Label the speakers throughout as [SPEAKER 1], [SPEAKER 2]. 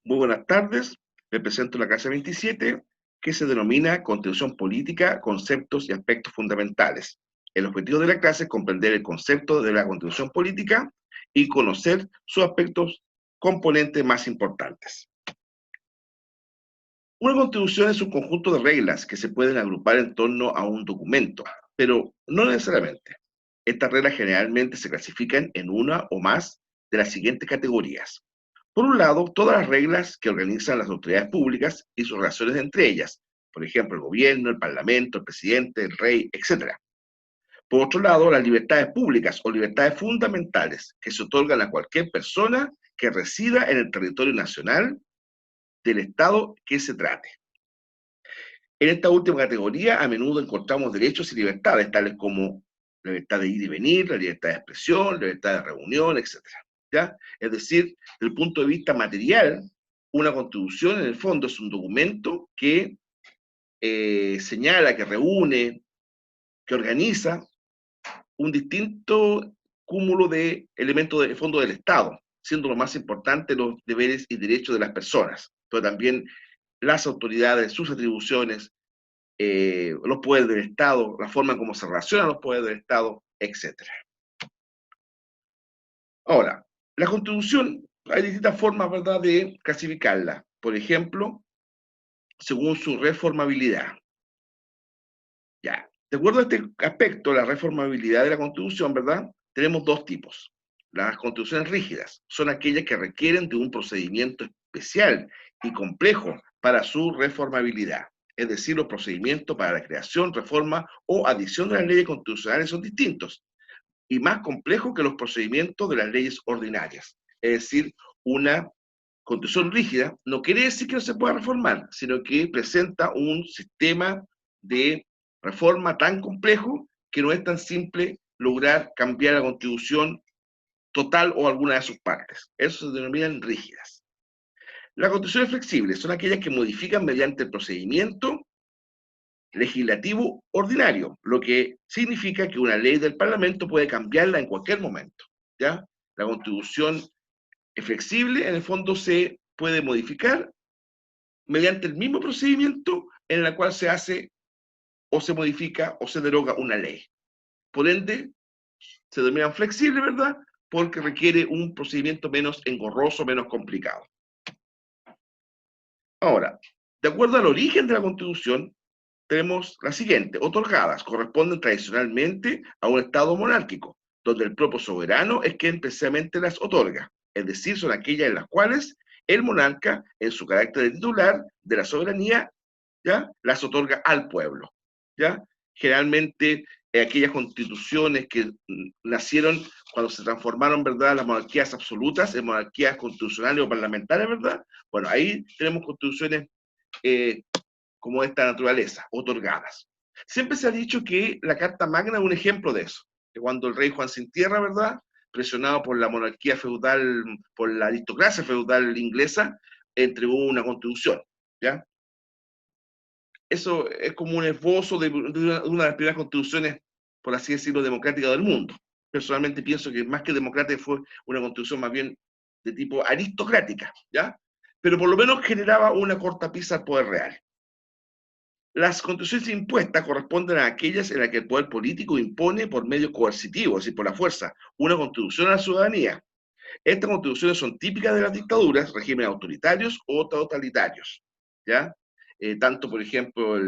[SPEAKER 1] Muy buenas tardes. Le presento la clase 27, que se denomina Constitución Política, Conceptos y Aspectos Fundamentales. El objetivo de la clase es comprender el concepto de la Constitución Política y conocer sus aspectos componentes más importantes. Una constitución es un conjunto de reglas que se pueden agrupar en torno a un documento, pero no necesariamente. Estas reglas generalmente se clasifican en una o más de las siguientes categorías. Por un lado, todas las reglas que organizan las autoridades públicas y sus relaciones entre ellas, por ejemplo, el gobierno, el parlamento, el presidente, el rey, etc. Por otro lado, las libertades públicas o libertades fundamentales que se otorgan a cualquier persona que resida en el territorio nacional del Estado que se trate. En esta última categoría, a menudo encontramos derechos y libertades, tales como la libertad de ir y venir, la libertad de expresión, la libertad de reunión, etc. ¿Ya? Es decir, desde el punto de vista material, una constitución en el fondo es un documento que señala, que reúne, que organiza un distinto cúmulo de elementos de fondo del Estado, siendo lo más importante los deberes y derechos de las personas, pero también las autoridades, sus atribuciones, los poderes del Estado, la forma en cómo se relacionan los poderes del Estado, etc. Ahora, la Constitución, hay distintas formas, ¿verdad?, de clasificarla. Por ejemplo, según su reformabilidad. Ya. De acuerdo a este aspecto, la reformabilidad de la Constitución, ¿verdad?, tenemos dos tipos. Las constituciones rígidas son aquellas que requieren de un procedimiento especial y complejo para su reformabilidad. Es decir, los procedimientos para la creación, reforma o adición de las leyes constitucionales son distintos y más complejos que los procedimientos de las leyes ordinarias. Es decir, una constitución rígida no quiere decir que no se pueda reformar, sino que presenta un sistema de reforma tan complejo que no es tan simple lograr cambiar la constitución total o alguna de sus partes. Eso se denominan rígidas. Las constituciones flexibles son aquellas que modifican mediante el procedimiento legislativo ordinario, lo que significa que una ley del Parlamento puede cambiarla en cualquier momento. ¿Ya? La constitución es flexible, en el fondo se puede modificar mediante el mismo procedimiento en el cual se hace o se modifica o se deroga una ley. Por ende, se denominan flexibles, ¿verdad? Porque requiere un procedimiento menos engorroso, menos complicado. Ahora, de acuerdo al origen de la Constitución, tenemos la siguiente: otorgadas corresponden tradicionalmente a un Estado monárquico, donde el propio soberano es quien precisamente las otorga. Es decir, son aquellas en las cuales el monarca, en su carácter de titular de la soberanía, ¿ya?, las otorga al pueblo. ¿Ya? Generalmente, aquellas constituciones que nacieron cuando se transformaron, ¿verdad?, las monarquías absolutas en monarquías constitucionales o parlamentarias, ¿verdad? Bueno, ahí tenemos constituciones como esta naturaleza, otorgadas. Siempre se ha dicho que la Carta Magna es un ejemplo de eso, que cuando el rey Juan Sin Tierra, ¿verdad?, presionado por la monarquía feudal, por la aristocracia feudal inglesa, entregó una constitución, ¿ya? Eso es como un esbozo de una de las primeras constituciones, por así decirlo, democráticas del mundo. Personalmente pienso que más que democrática fue una constitución más bien de tipo aristocrática, ¿ya? Pero por lo menos generaba una cortapisa al poder real. Las constituciones impuestas corresponden a aquellas en las que el poder político impone por medio coercitivo, es decir, por la fuerza, una constitución a la ciudadanía. Estas constituciones son típicas de las dictaduras, regímenes autoritarios o totalitarios. ¿Ya? Tanto, por ejemplo,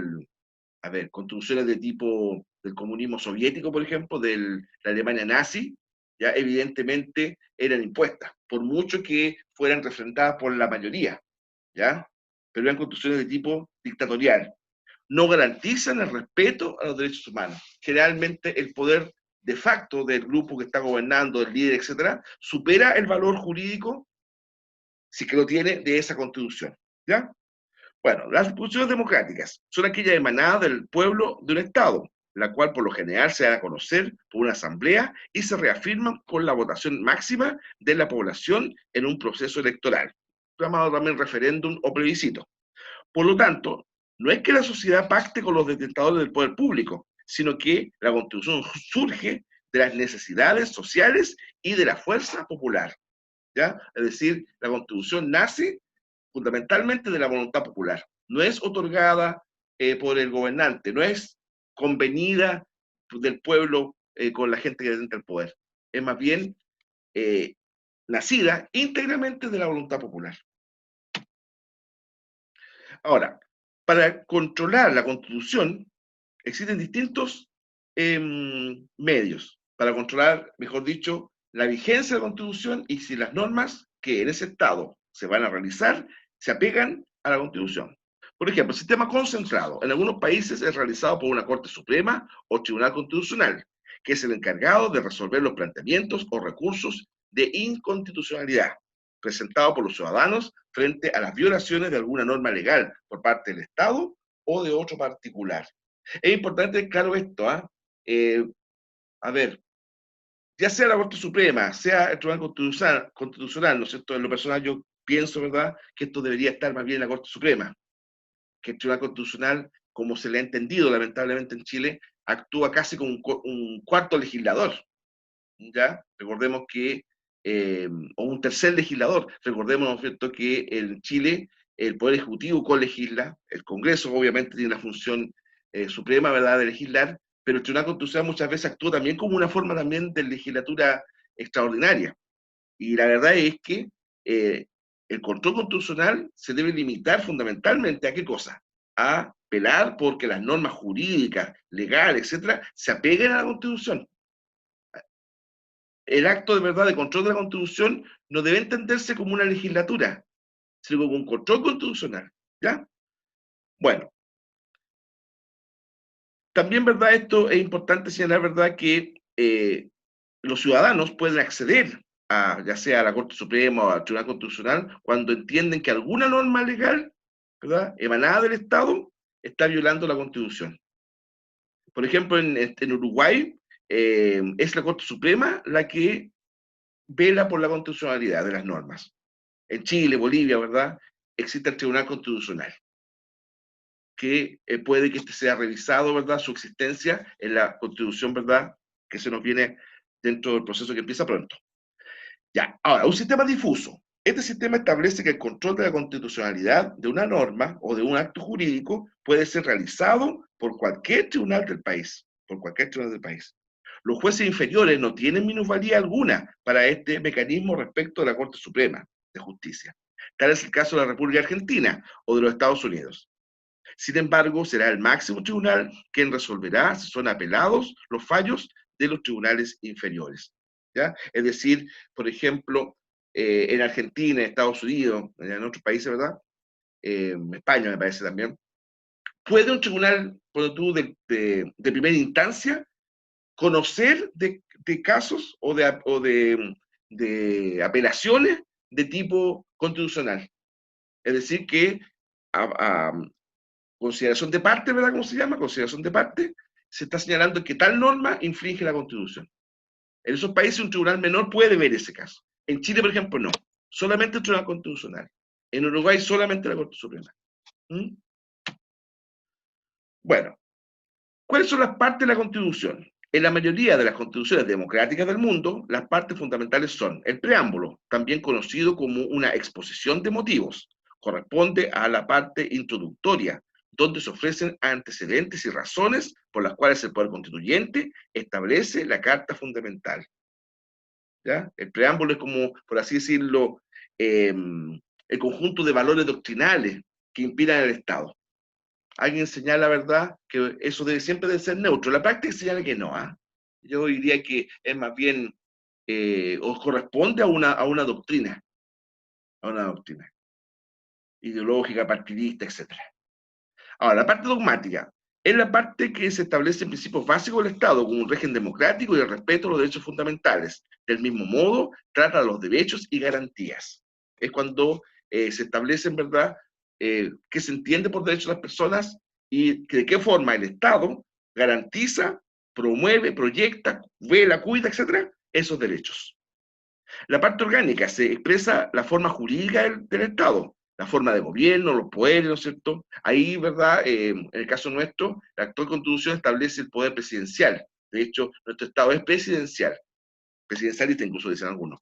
[SPEAKER 1] constituciones de tipo del comunismo soviético, por ejemplo, de la Alemania nazi, ya evidentemente eran impuestas, por mucho que fueran refrendadas por la mayoría, ¿ya? Pero eran constituciones de tipo dictatorial. No garantizan el respeto a los derechos humanos. Generalmente el poder de facto del grupo que está gobernando, del líder, etcétera, supera el valor jurídico, si que lo tiene, de esa constitución. ¿Ya? Bueno, las instituciones democráticas son aquellas emanadas del pueblo de un Estado, la cual por lo general se da a conocer por una asamblea y se reafirman con la votación máxima de la población en un proceso electoral, llamado también referéndum o plebiscito. Por lo tanto, no es que la sociedad pacte con los detentadores del poder público, sino que la Constitución surge de las necesidades sociales y de la fuerza popular. ¿Ya? Es decir, la Constitución nace fundamentalmente de la voluntad popular. No es otorgada por el gobernante, no es convenida del pueblo con la gente que entra al poder. Es más bien eh, nacida íntegramente de la voluntad popular. Ahora, para controlar la Constitución existen distintos medios para controlar, mejor dicho, la vigencia de la Constitución y si las normas que en ese Estado se van a realizar se apegan a la Constitución. Por ejemplo, el sistema concentrado en algunos países es realizado por una Corte Suprema o Tribunal Constitucional, que es el encargado de resolver los planteamientos o recursos de inconstitucionalidad presentados por los ciudadanos frente a las violaciones de alguna norma legal por parte del Estado o de otro particular. Es importante, claro, esto, ¿ah? Eh, a ver, ya sea la Corte Suprema, sea el Tribunal Constitucional, ¿no es cierto? En lo personal yo pienso, ¿verdad?, que esto debería estar más bien en la Corte Suprema, que el Tribunal Constitucional, como se le ha entendido lamentablemente en Chile, actúa casi como un cuarto legislador, ¿ya? Recordemos que, o un tercer legislador, recordemos, ¿no es cierto?, que en Chile el Poder Ejecutivo colegisla, el Congreso obviamente tiene la función suprema, ¿verdad?, de legislar, pero el Tribunal Constitucional muchas veces actúa también como una forma también de legislatura extraordinaria. Y la verdad es que eh, el control constitucional se debe limitar fundamentalmente a qué cosa? A velar porque las normas jurídicas, legales, etcétera, se apeguen a la Constitución. El acto de verdad de control de la Constitución no debe entenderse como una legislatura, sino como un control constitucional. ¿Ya? Bueno, también, ¿verdad? Esto es importante señalar, ¿verdad? Que los ciudadanos pueden acceder a, ya sea a la Corte Suprema o al Tribunal Constitucional, cuando entienden que alguna norma legal, ¿verdad?, emanada del Estado, está violando la Constitución. Por ejemplo, en Uruguay, es la Corte Suprema la que vela por la constitucionalidad de las normas. En Chile, Bolivia, ¿verdad? Existe el Tribunal Constitucional, que puede que este sea revisado, ¿verdad? Su existencia en la Constitución, ¿verdad? Que se nos viene dentro del proceso que empieza pronto. Ya, ahora, un sistema difuso. Este sistema establece que el control de la constitucionalidad de una norma o de un acto jurídico puede ser realizado por cualquier tribunal del país, por cualquier tribunal del país. Los jueces inferiores no tienen minusvalía alguna para este mecanismo respecto de la Corte Suprema de Justicia. Tal es el caso de la República Argentina o de los Estados Unidos. Sin embargo, será el máximo tribunal quien resolverá si son apelados los fallos de los tribunales inferiores. ¿Ya? Es decir, por ejemplo, en Argentina, en Estados Unidos, en otros países, ¿verdad? España me parece también, puede un tribunal de primera instancia conocer de casos de apelaciones de tipo constitucional. Es decir, que a consideración de parte, ¿verdad? ¿Cómo se llama? Consideración de parte, se está señalando que tal norma infringe la Constitución. En esos países un tribunal menor puede ver ese caso. En Chile, por ejemplo, no. Solamente el Tribunal Constitucional. En Uruguay solamente la Corte Suprema. ¿Mm? Bueno, ¿cuáles son las partes de la Constitución? En la mayoría de las constituciones democráticas del mundo, las partes fundamentales son el preámbulo, también conocido como una exposición de motivos. Corresponde a la parte introductoria, donde se ofrecen antecedentes y razones por las cuales el Poder Constituyente establece la Carta Fundamental. ¿Ya? El preámbulo es como, por así decirlo, el conjunto de valores doctrinales que inspiran el Estado. Alguien señala, ¿verdad?, que eso siempre debe ser neutro. La práctica señala que no. ¿Ah? Yo diría que es más bien, o corresponde a una doctrina ideológica, partidista, etcétera. Ahora, la parte dogmática es la parte que se establece en principios básicos del Estado, como un régimen democrático y el respeto a los derechos fundamentales. Del mismo modo, trata los derechos y garantías. Es cuando se establecen, ¿verdad?, qué se entiende por derechos de las personas y de qué forma el Estado garantiza, promueve, proyecta, vela, cuida, etcétera, esos derechos. La parte orgánica se expresa la forma jurídica del Estado, la forma de gobierno, los poderes, ¿no es cierto? Ahí, ¿verdad? En el caso nuestro, la actual Constitución establece el poder presidencial. De hecho, nuestro Estado es presidencial, presidencialista incluso dicen algunos.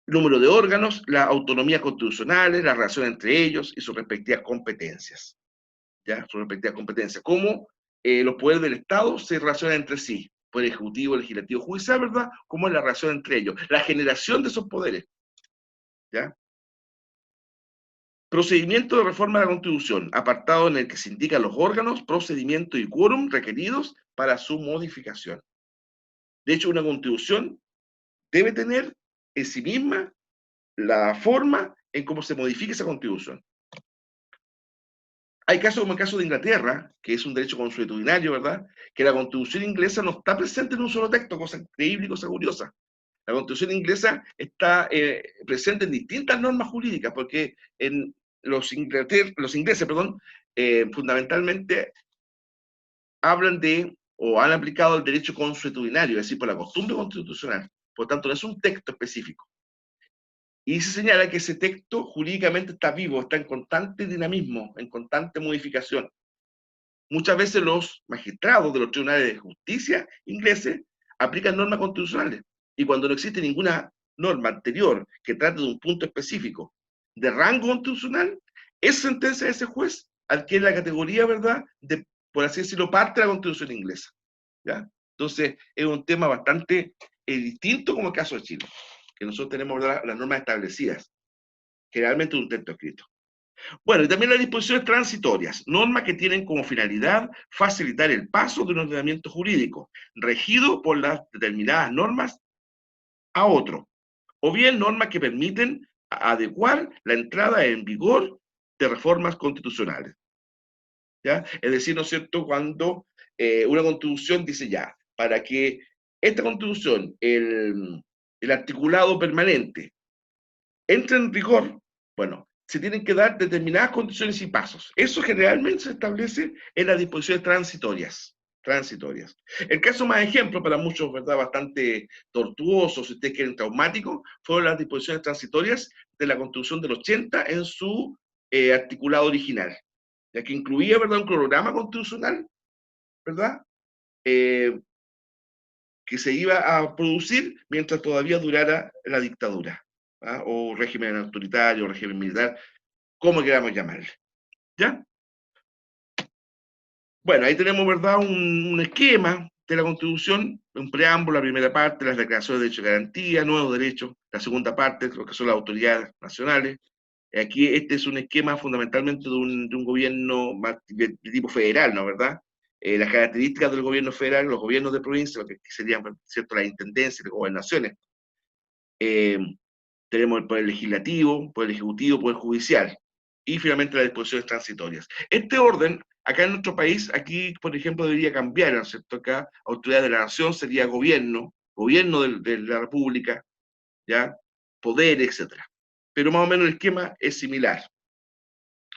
[SPEAKER 1] número de órganos, las autonomías constitucionales, la relación entre ellos y sus respectivas competencias. ¿Ya? Sus respectivas competencias. Cómo los poderes del Estado se relacionan entre sí. Poder ejecutivo, legislativo, judicial, ¿verdad? Cómo es la relación entre ellos. La generación de esos poderes. ¿Ya? Procedimiento de reforma de la Constitución, apartado en el que se indican los órganos, procedimiento y quórum requeridos para su modificación. De hecho, una Constitución debe tener en sí misma la forma en cómo se modifica esa Constitución. Hay casos como el caso de Inglaterra, que es un derecho consuetudinario, ¿verdad? Que la Constitución inglesa no está presente en un solo texto, cosa increíble y cosa curiosa. La Constitución inglesa está presente en distintas normas jurídicas, porque en los ingleses, perdón, fundamentalmente hablan de o han aplicado el derecho consuetudinario, es decir, por la costumbre constitucional. Por tanto, no es un texto específico. Y se señala que ese texto jurídicamente está vivo, está en constante dinamismo, en constante modificación. Muchas veces los magistrados de los tribunales de justicia ingleses aplican normas constitucionales. Y cuando no existe ninguna norma anterior que trate de un punto específico de rango constitucional, esa sentencia de ese juez adquiere la categoría, ¿verdad?, de, por así decirlo, parte de la Constitución inglesa. ¿Ya? Entonces, es un tema bastante distinto como el caso de Chile, que nosotros tenemos, ¿verdad?, las normas establecidas, generalmente un texto escrito. Bueno, y también las disposiciones transitorias, normas que tienen como finalidad facilitar el paso de un ordenamiento jurídico, regido por las determinadas normas a otro, o bien normas que permiten adecuar la entrada en vigor de reformas constitucionales. ¿Ya? Es decir, ¿no es cierto?, cuando una constitución dice ya, para que esta constitución, el articulado permanente, entre en vigor, bueno, se tienen que dar determinadas condiciones y pasos. Eso generalmente se establece en las disposiciones transitorias. Transitorias. El caso más ejemplo, para muchos, ¿verdad?, bastante tortuoso, si ustedes quieren, traumático, fueron las disposiciones transitorias de la Constitución del 80 en su articulado original, ya que incluía, ¿verdad?, un cronograma constitucional, ¿verdad?, eh, que se iba a producir mientras todavía durara la dictadura, ¿ah?, o régimen autoritario, régimen militar, como queramos llamarle. ¿Ya? Bueno, ahí tenemos, ¿verdad?, un esquema de la Constitución, un preámbulo, la primera parte, las declaraciones de derechos y garantías, nuevos derechos, la segunda parte, lo que son las autoridades nacionales. Aquí este es un esquema fundamentalmente de un gobierno de tipo federal, ¿no? ¿Verdad? Las características del gobierno federal, los gobiernos de provincia, lo que serían, ¿cierto?, las intendencias, las gobernaciones. Eh, Tenemos el poder legislativo, poder ejecutivo, poder judicial, y finalmente las disposiciones transitorias. Este orden, acá en nuestro país, aquí, por ejemplo, debería cambiar, ¿no es cierto? Acá, autoridad de la nación sería gobierno, gobierno de la república, ¿ya? Poder, etcétera. Pero más o menos el esquema es similar.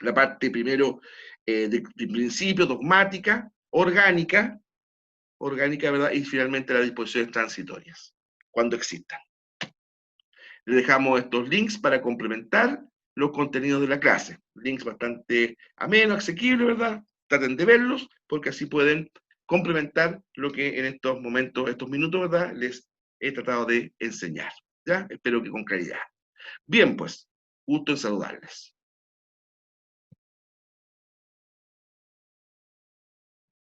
[SPEAKER 1] La parte primero de principio, dogmática, orgánica, ¿verdad? Y finalmente las disposiciones transitorias, cuando existan. Le dejamos estos links para complementar los contenidos de la clase. Links bastante amenos, asequibles, ¿verdad? Traten de verlos, porque así pueden complementar lo que en estos momentos, estos minutos, ¿verdad?, les he tratado de enseñar. ¿Ya? Espero que con claridad. Bien, pues, gusto en saludarles.